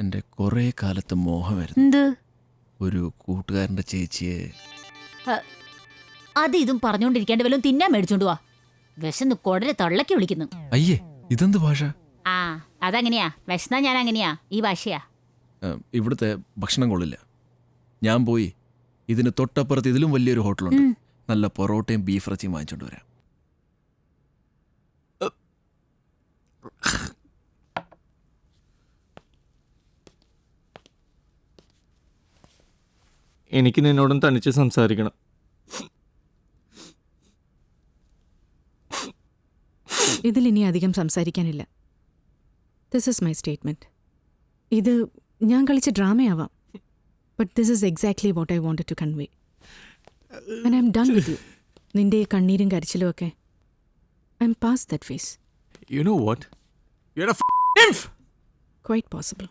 എൻ്റെ കുറേ കാലത്ത് മോഹമായിരുന്നു എന്ത് ഒരു കൂട്ടുകാരൻ്റെ ചേച്ചിയെ. അത് ഇതും പറഞ്ഞുകൊണ്ടിരിക്കാണ്ട് വല്ലതും തിന്നാൻ മേടിച്ചോണ്ട് വാ. വിശന്ന് കൊടരെ തള്ളക്കി വിളിക്കുന്നു. അയ്യേ, ഇതെന്ത് ഭാഷ? ആ അതങ്ങനെയാ, വിശന്നാ ഞാൻ അങ്ങനെയാ, ഈ ഭാഷയാ. ഇവിടുത്തെ ഭക്ഷണം കൊള്ളില്ല. ഞാൻ പോയി ഇതിന് തൊട്ടപ്പുറത്ത് ഇതിലും വലിയൊരു ഹോട്ടലുണ്ട്, നല്ല പൊറോട്ടയും ബീഫ് ഇറച്ചിയും വാങ്ങിച്ചോണ്ട് വരാം. എനിക്ക് നിന്നോടും തനിച്ച് സംസാരിക്കണം. ഇതിലിനി അധികം സംസാരിക്കാനില്ല. This is my statement. ഇത് ഞാൻ കളിച്ച ഡ്രാമയാവാം, but this is exactly what I wanted to convey. And I'm done with you. നിന്റെ കണ്ണീരും കരച്ചിലും ഒക്കെ I'm past that phase. You know what? You're a nymph! Quite possible.